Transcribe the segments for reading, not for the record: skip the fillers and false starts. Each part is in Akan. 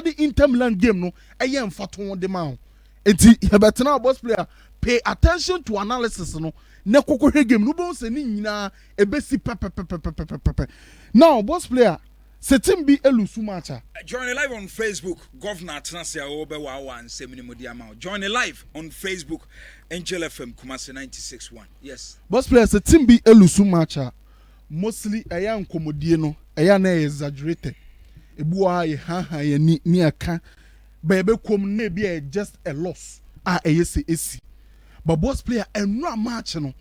the Inter Milan game no eye mfato de ma ho enti hebetena boss player pay attention to analysis no na kokohwe game no bo se ni nyina ebesi pepe now boss player setim bi elusu matcha join live on Facebook Governor Atnasia Obewa and Semini Modiama join live on Facebook Angel FM Kumasi 96.1 yes boss player setim bi elusu matcha mostly aya nkomodie no aya na exaggerated ebuwa ye ha ye ni aka bebe kom na be just a loss esi but boss player enra match no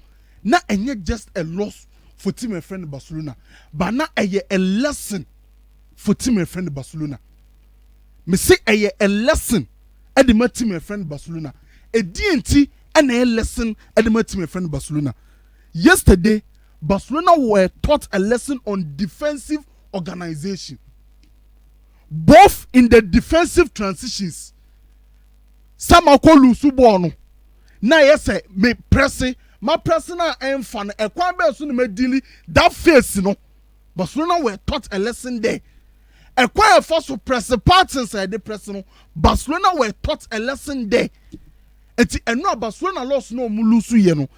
na enye just a loss for team and friend Barcelona but na a lesson for team and friend Barcelona me say a lesson at the team and friend Barcelona a DNT and a lesson at the team and friend Barcelona. Yesterday Barcelona were taught a lesson on defensive organization, both in the defensive transitions. Some are called Lusubono. Now, yes, me pressing my personal and fun. A quite soon me dealing that face, you know. Barcelona were taught a lesson there. A quite force of press parts inside the personal. Barcelona were taught a lesson there. And no Barcelona lost no Mulusu, you know.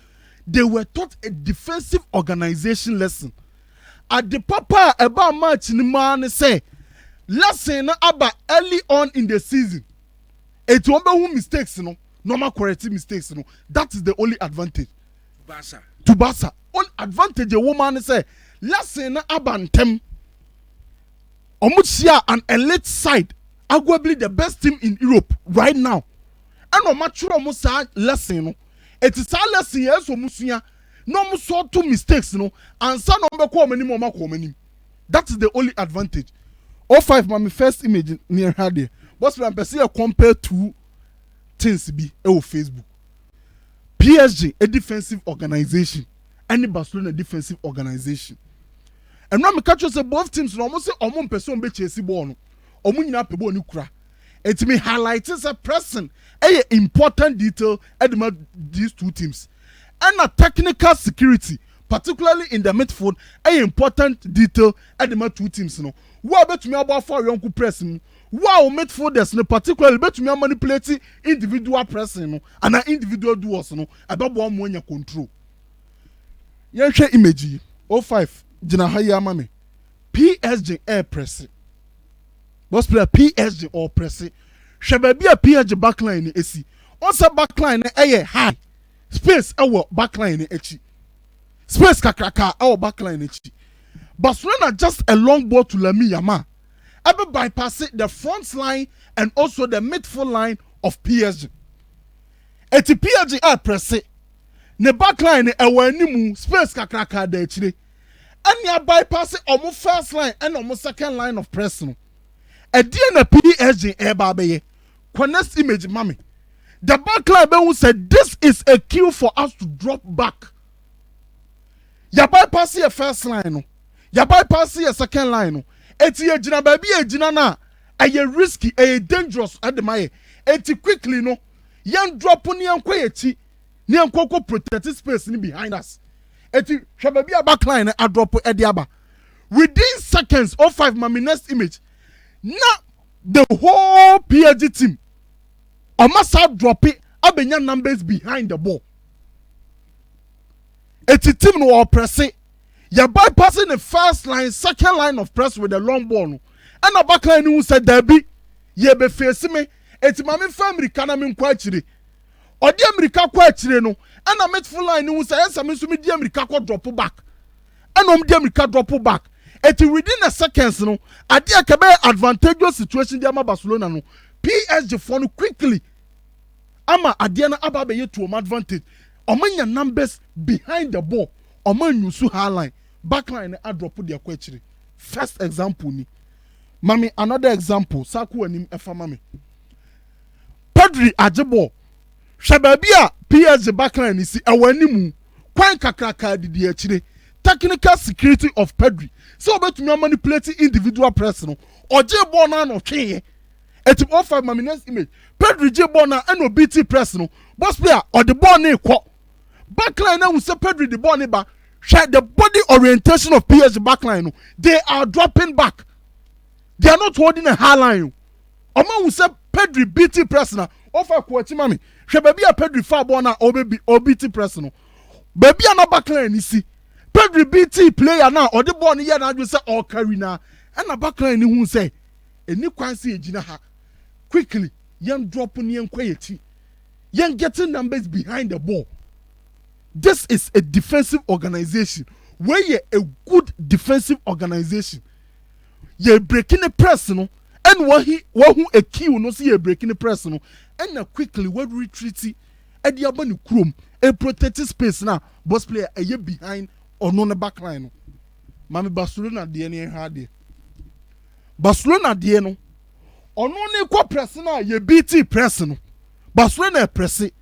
They were taught a defensive organization lesson. At the papa about match in the man say lesson about early on in the season. It won't be mistakes, you know. Normal corrective mistakes, you know. That is the only advantage. To Barca. Only advantage a woman say lesson about them. Omuchia an elite side, arguably the best team in Europe right now. And no matter almost lesson, you know. It is a lesson yes so musuya no mu so two mistakes no ansa no be ko mani mo mako mani. That is the only advantage. 05 my first image near her there. But when person compare two things be on Facebook. PSG a defensive organization and Barcelona a defensive organization. And now me catch you say both teams no almost say omo person be chase ball no. Omo nyina pe ball ni kura. It may highlight as a person a important detail at these two teams and a technical security particularly in the midfield a important detail at the two teams no what bet me about for young pressing wow midfielders no particularly bet me manipulating individual pressing no and an individual duos no about one when you control you share image 05 jina haya mame PSG air pressing. Boss player PSG or pressing. Shababi a PSG backline esi. Once a backline high. Space our backline echi. Space kakraka our backline echi. Barcelona just a long ball to Lamine Yamal. Ever bypassing the front line and also the midfield line of PSG. Eti PSG a pressing. Ne backline nimu space kakraka de echi. And ya bypassing almost first line and almost second line of pressing. A DNA PSG Ebabe. Next image, mommy. The backline who said this is a cue for us to drop back. Ya bypass your first line. Ya bypass your second line. Eti ye jina baby ye jina na. Aye risky, aye dangerous at the maye. Eti quickly no. Yan drop on yan kweti. Yan koko protect space ni behind us. Eti shababi a backline a drop at the aba. Within seconds, 05 mommy next image. Now the whole PSG team almost have drop it abenya numbers behind the ball. It's a team no press it. You're bypassing the first line, second line of press with the long ball. And the back line who said Debbie, ye be facing me. It's my family can I mean quite chiri. Or the America quite chiri no. And the midfield line who says I mean to me the America drop back. And the America drop back. Et within a seconds, no, at the advantageous situation, the Barcelona, no, PSG phone quickly. Ama Adiana Ababe to an advantage. Omanya numbers behind the ball. Oman Yusu high line. Backline I drop their question. First example ni. Mami, another example. Saku and him efa mami. Pedri Ajebo. Shababia PSG backline is awanimu. Kwan kakraka di chire. Technical security of Pedri. So bet me manipulating individual person or J Bona no king. Et 05 my next image. Pedri J Bona and no BT person. Boss player or the ball ne kwa. Backline now we say Pedri the ball ba. Share the body orientation of PSG backline. They are dropping back. They are not holding a high line. Oma who say Pedri BT press na offer kwati mami. Hwe baby a Pedri fa ball na BT press no. Baby a na backline ni si. Pedri BT player na or the ball ni ya na say all carry na. And na backline ni hu say eni kwan se ejina ha. Quickly, yen drop ni yen kwayeti. Yen getting numbers behind the ball. This is a defensive organization. Where you a good defensive organization. You're breaking the press, no, and what who a key no see you breaking the press, no, and quickly what retreat at the abani chrome a protected space now. Boss player a year behind or no the back line. Mami Barcelona DNA hard. Barcelona DNA or no ne press now ye BT press no. Barcelona press it.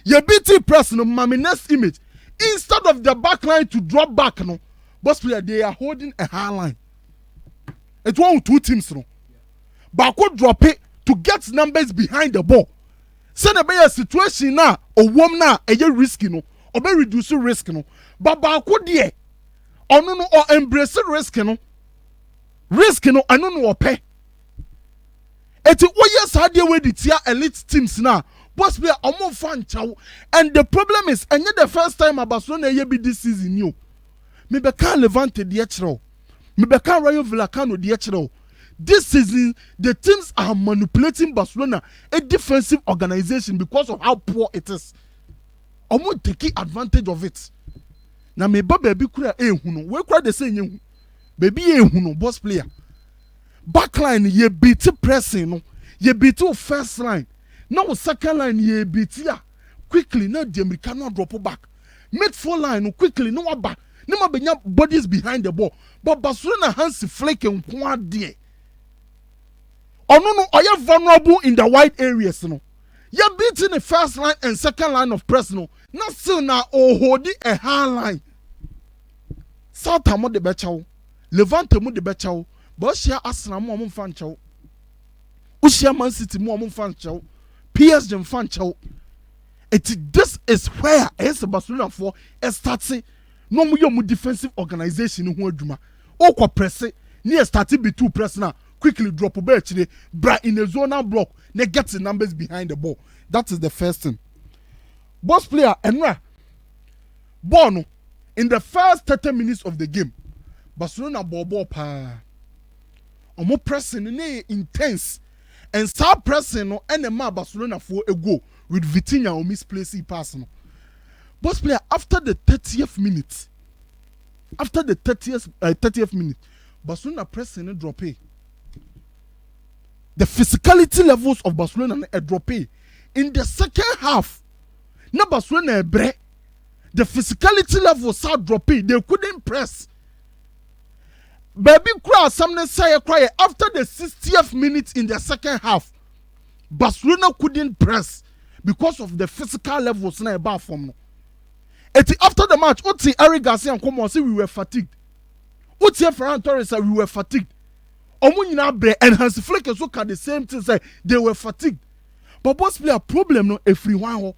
Ye BT press no. Mami next image. Instead of the back line to drop back, no, boss player they are holding a high line. It's one two teams, no. But could drop it to get numbers behind the ball. Send a situation now, or warm now, a year risky, no, or be reducing risk, no. But could ye, or no, or embrace risk, no. Risk, no, I don't know what pay. It's what yes, I deal with the elite teams now. Boss player omo fan chow, and the problem is and the first time Barcelona ye be this season new. Me be can Levante the chro. Me be can Rayo Vallecano the chro. This season the teams are manipulating Barcelona, a defensive organization, because of how poor it is. Omo taking advantage of it. Na me ba baby kura huno. We kura the same baby huno boss player. Backline ye beat pressing no. Ye beat first line. Now second line ye beat ya quickly. Now the American drop back. Midfield line quickly. No back. No more benya bodies behind the ball. But Barcelona hands flake and quad there. Oh no, are you vulnerable in the wide areas? No, you're beating the first line and second line of press. No, not still now or holding a high line. South Hamo de Bechao, Levante mo de Bechao, but share Arsenal mo fan chow. Ushia Man City mo fan chow. PSG fan chow. This is where as Barcelona for starting no more defensive organization who aduma. O kwa press near starting be two press now. Quickly drop a bit bra in a zonal block. They get the numbers behind the ball. That is the first thing. Boss player Enra Bono in the first 30 minutes of the game. Barcelona ball pa. Omo pressing intense. And start pressing no and Barcelona for a goal with Vitinha or misplaced pass. No. Boss player after the 30th minute. After the 30th minute, Barcelona pressing and drop a. The physicality levels of Barcelona a drop a. In the second half, na Barcelona bre. The physicality levels are drop a. They couldn't press. Baby cry something say cry after the 60th minute in the second half. Barcelona couldn't press because of the physical levels na about from. After the match, Oti Eric Garcia and come on say we were fatigued. Oti Ferran Torres said we were fatigued. Omunyina bre and Hans Flick so can the same thing say they were fatigued. But boss play a problem no every one.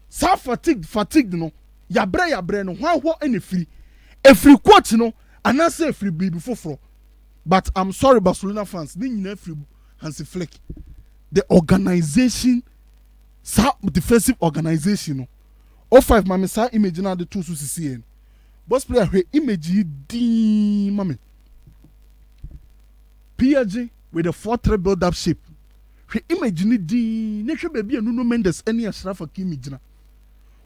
Sa fatigued no. Ya bre no one ho any free. Every coach no. And I say free be before. But I'm sorry, Barcelona fans. Free Hansi Flick. The organization, defensive organization. 05, mami, sa image na the two CCN. Boss player, image di mami. PSG with a 4-3 build-up shape. Image ni di. Neshe baby Nuno Mendes any Ashraf image na.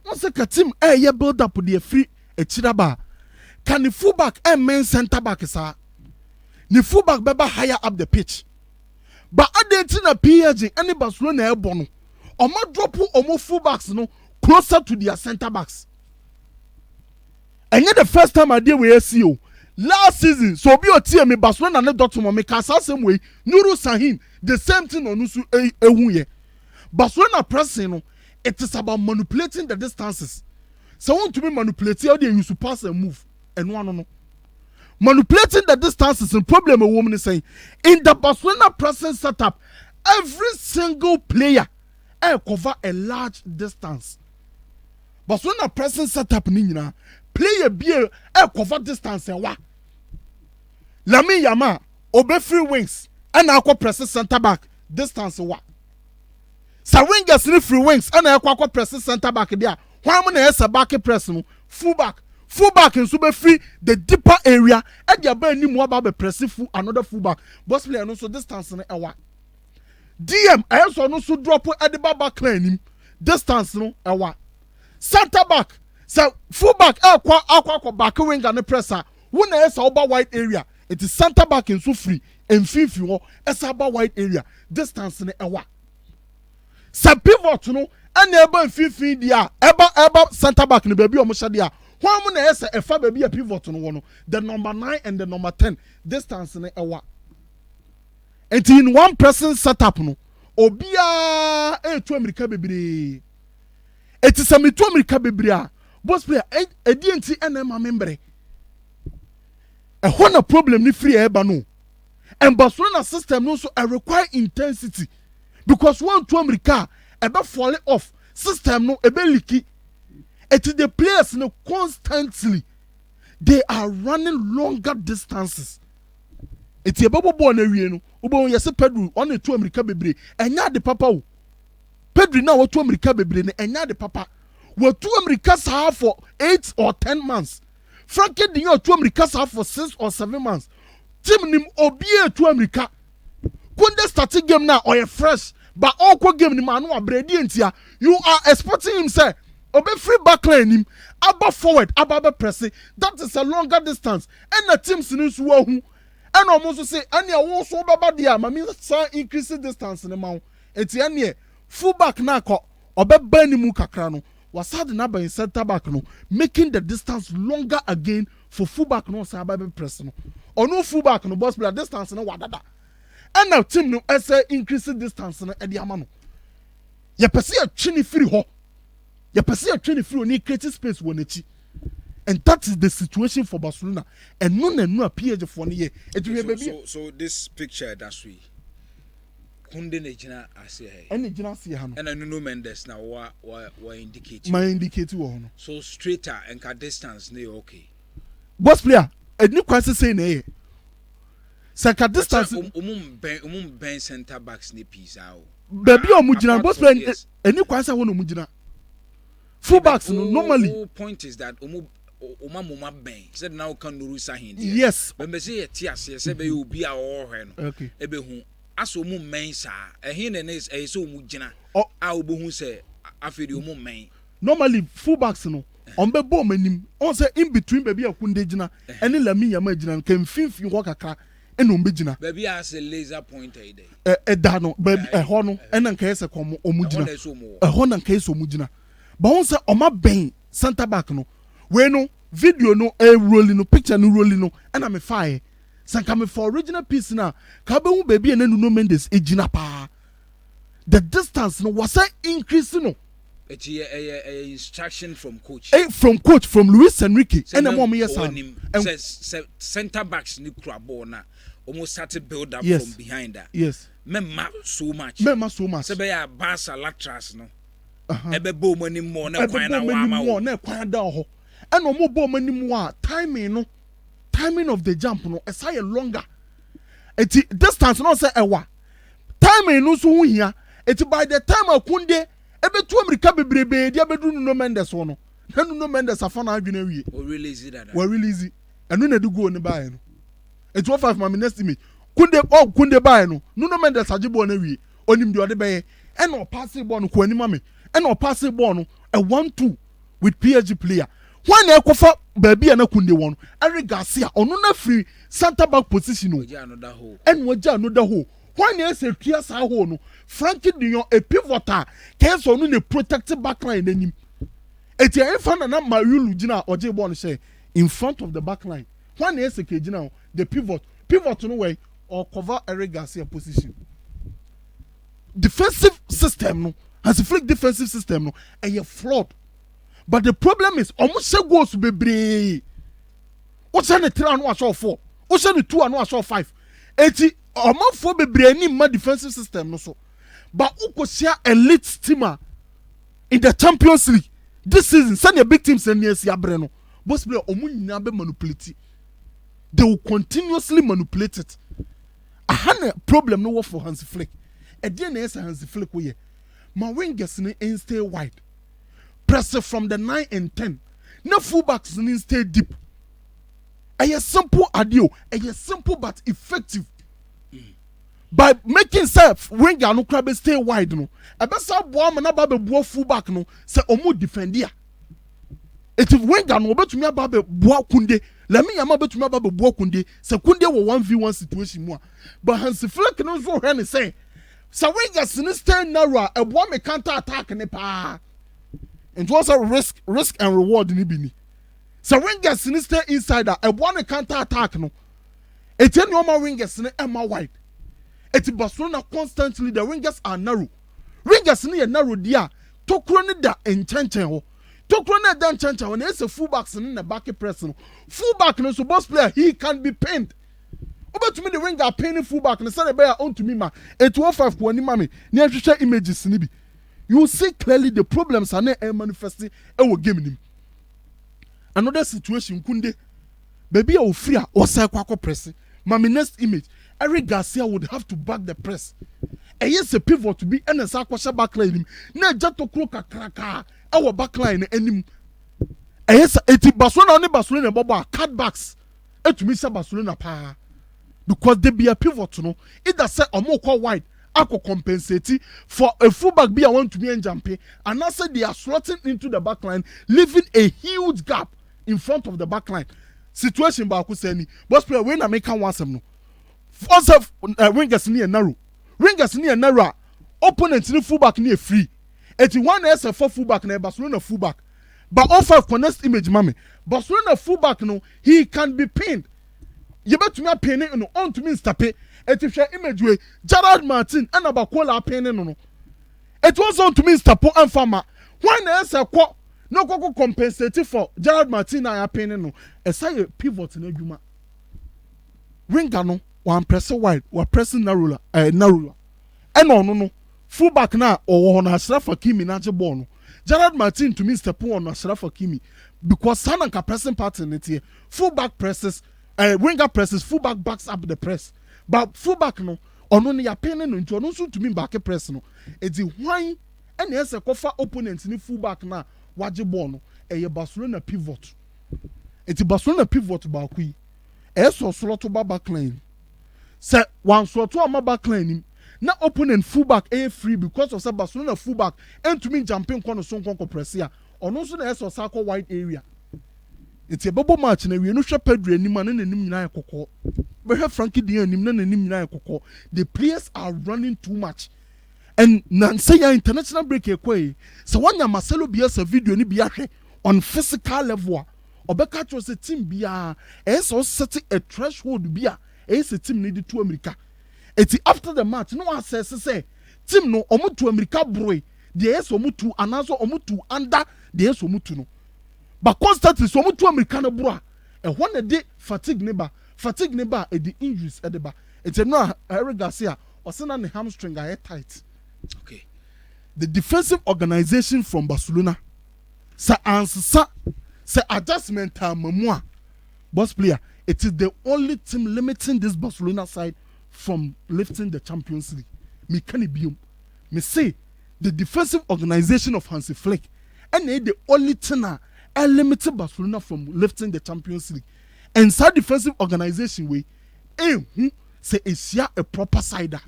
Once a team ye build up the free a chiraba. Can the fullback and main center back sir? The fullback beba higher up the pitch. But I didn't see a PSG any Barcelona airborne. Or more drop or more fullbacks no closer to their center backs. And yet the first time I deal with SEO last season, so be a team me Barcelona and Dortmund make us same way. Nuru Sahin the same thing on Nusu Ehunye. Barcelona pressing it is about manipulating the distances. So want to be manipulating how they used to pass and move. And one no. Manipulating the distances and problem a woman is saying in the Barcelona pressing setup, every single player cover a large distance. Barcelona pressing setup nina player be cover distance and what? Lami Yama obe free wings and I press center back distance what. So wingers ni free wings and I press center back there. Why am I back press no full back in super free the deeper area and you are more about press another full back. Boss player no so distance no what. DM I also no so drop at the back line distance no what. Center back so full back aqua back wing and presser. When I say about wide area, it is center back in so free and fifi as about wide area distance ne ewa. Sa pivot no and eba fifi dia eba center back ne baby omo shadia. Why mo na say efa baby a pivot no no the number 9 and the number 10 distance ne ewa. And in one person setup no obia to America bebre. It is a me to America bebre. Boss player edienti enema membre. A one problem ni free eba no. And Barcelona system no so require intensity because one to America eba fall off system no ebe leaky. It is the players no constantly they are running longer distances. It is eba bo na wie no. Ubo yesi Pedro on to America bebre. Enya de papa o. Pedro na to America bebre ne enya de papa. We to America sa for 8 or 10 months. Frankie Dion to America for 6 or 7 months. Team nim obie to America. Kunde starting game now or fresh, but all game ni manu abredi entia. You are expecting him say obe free backline him, above forward, above pressing. That is a longer distance. And the teams in this world and almost say any also baba dia mami say increase distance in the mount. Enti any full back na ko obe bani mu kakra no. Was had number in center back no, making the distance longer again for fullback no say about press no. Or no fullback no boss player distance no wadada. And now team no say increasing distance no e di ama no. Ye pese a twini free ho. Ye pese a twini free oni create space won echi. And that is the situation for Barcelona. And no PSG for ne ye. So this picture that's we Kunde Nejina ase he. Ene jina ase ha no. And Nuno Mendes na wa indicate. My indicate wo no. So straighter and ka distance ne okay. Boss player, eni kwase say na ye. Saka distance ben center backs ne piece out. Baby omu jina boss player eni kwase wo no mu jina. Full backs no normally. The point is that Oma ben said now can nuru sahin. Yes. But me say tiase say be obi a wo hwe no. Okay. Ebe hu aso mu men sa ehin ne is so mu gina a obohu say afedi mu men normally fullbacks no on be ball manim on say in between baby akunde gina ene lami yama gina kan finfin ho kakra ene on be gina baby as a laser pointer ide da no baby ho no ene nka yese kom omu gina ho na nka yese omu gina but on say o ma ben center back no we no video no rolling no picture no rolling no ena me fire sanka me for original piece na ka be hu baby ene Nuno Mendes ejina pa the distance no was increasing no it's a instruction from coach from Luis Enrique and the mom yes and center backs ni kura ball na almost start to build up from behind that yes memma so much say be ya Barca latras no ebe bo mani mo na kwan na wa ma na kwan da ho and no mo bo mani mo a timing of the jump no esay longer eti distance no say ewa timing no so hu hia eti by the time akunde ebe tu America bebrebe dia bedu Nuno Mendes no na Nuno Mendes afa na adwena wie o release that we release enu na du go ni bae no eti 5 ma next me kunde bae no Nuno Mendes ajibo na wie onim de ode bae and o pass ball no ko ani mame and o pass ball no a 1-2 with PSG player when e kofa baby na kunde won Eric Garcia ono na free center back position no and waja another hole when e say tua sa hole no Frankie Dion a pivoter case onu ne protect back line anim eti e fa na Mariulu gina oje ball share in front of the back line when e say ke gina the pivot no way or cover Eric Garcia position defensive system no has a freak defensive system no and you flawed. But the problem is almost goes bebre. What's the 3 and 4? What's the 2 and 5? Eti almost for bebre ni ma defensive system no so. But uko share elite teamer in the Champions League this season. Send your big teams and yes yabreno. Boss player omu nyina be manipulate. They will continuously manipulate it. ahana problem no for Hansi Flick again na Hansi Flick we ma wingers ni stay wide press from the 9 and 10 na fullbacks ni stay deep a simple adio a simple but effective by making self winger no crab stay wide no e be sa boa ma na ba be boa fullback no say omu defendia it winger no obetumi aba be boa Kunde let me yama betumi aba be boa Kunde say Kunde wo 1v1 situation mu a but Hansi Flick no so he ne say wingers ni stay narrow e boa me counter attack ne pa it was a risk and reward ni bi ni wingers ni stay inside e boa ne counter attack no eti normal wingers ni emma wide eti Barcelona constantly the wingers are narrow wingers ni narrow dia tokuro ni da enchenchen ho tokuro na da enchenchen ho na ese fullbacks ni na back press no fullback no so boss player he can be pinned obetumi the winger pinning fullback no say the player on to me ma 805 ko ni ma me na hwehwe images ni bi you see clearly the problems are na manifesting e wo game nim another situation Kunde baby a ofri a o say kwakọ press ma me next image Eric Garcia would have to back the press. And yes, a pivot to be and a sakwasha backline. Na jato kroka kraka. Our backline and yes, eti Barcelona only Barcelona boba cutbacks. To me say Barcelona pa. Because they be a pivot no. Either say or more call wide. Ako compensate for a fullback be I want to be and jumping. And I said they are slotting into the backline, leaving a huge gap in front of the backline. Situation ba ku say ni. Boss player when I make one some no. First of wingers near narrow. Wingers near narrow. Opponents ni fullback near free. 81 as a fullback na Barcelona fullback. But on 5 next image mame. Barcelona fullback no he can be pinned. You bet me pinning no on to me stop it. Et if image way Gerard Martin and Abakola pinning no. It was on to me stop and farmer. When as a quo no go compensate for Gerard Martin and pinning no. E say pivot in adwuma. Winger no one press wide, one pressing narrow, narrow. And no. Fullback na or on Ashraf Hakimi na je ball no. Gerard Martin to me step on Ashraf Hakimi because Sana ka pressing part in it here. Fullback presses, winger presses, fullback backs up the press. But fullback no, ono ne ya penning no into ono so to me back press no. Eti why and yes a cover opponent ni fullback na waje ball no. E Barcelona pivot. Eti Barcelona pivot ba ku yi. E so slot to back line. Say one slot to my back line na opponent fullback a free because of Barcelona fullback and to me jumping corner so press here or no so na so circle wide area. It's a bubble match na we no hwe Pedro anim na nanim nyina ekoko we have Frankie de anim na nanim nyina ekoko. The players are running too much and say ya international break ekwe so wanya Marcelo Bielsa video ni bia hwe on physical level obeka to say team bia so set a threshold bia team need to America. Eti after the match no one says say team no omu to America boy the yes omu to anaso omu to under the yes omu to no but constantly so omu to America no bro e one a day fatigue neighbor e the injuries e the ba eti no Eric Garcia osena ne hamstring are tight. Okay, the defensive organization from Barcelona sa answer say adjustment mamua boss player it is the only team limiting this Barcelona side from lifting the Champions League. Me can it be me say the defensive organization of Hansi Flick and they the only team limiting Barcelona from lifting the Champions League. And that defensive organization way say is a proper sider.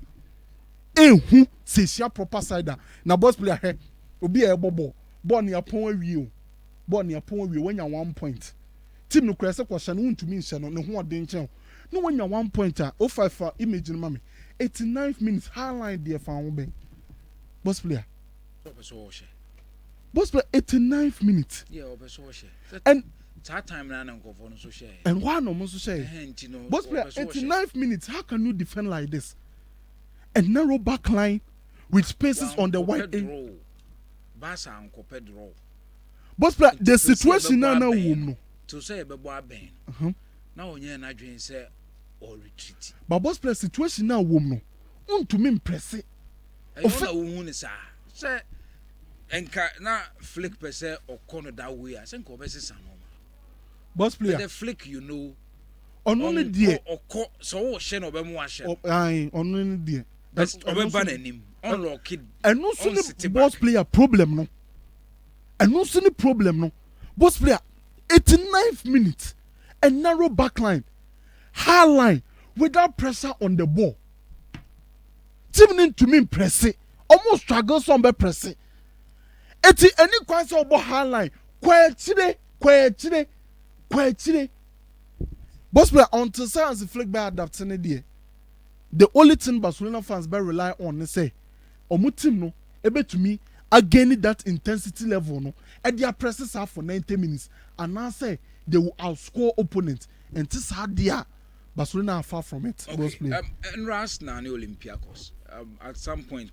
Say is proper sider. Now boss player here will be a ball near pon view. Ball near pon view when you 1 point. Team no kwese question won to me nhyɛ no ne ho ɔden kyɛn no when you 1 point 05 for image no mame 89 minutes high line there fa ho be boss player 89 minutes yeah obeso hye and that time na nkofo no so hye and why no so hye boss player 89 minutes how can you defend like this a narrow back line with spaces on the wide end Barca anko Pedro boss player the situation now no to say bebo aben now onye na dwen say or retreat but boss play situation now no to me impress it of hu ni sa say enka na Flick per se or corner that way I think obese sa no boss player the Flick only die okọ so wo hye no be mu ahye ai only die best obeba na nim unlock it eno so ni boss player problem no eno so ni problem no boss player 89th minute a narrow back line high line without pressure on the ball team need to mean press it almost struggle some be press it eti any kwase obo high line kwechire boss player until science flick by adapting there the only thing Barcelona fans be rely on is say omu team no ebe to me again that intensity level no and their presses are for 90 minutes and now say they will outscore opponents and this how they are Barcelona are far from it. Okay. And Ras na Olympiacos at some point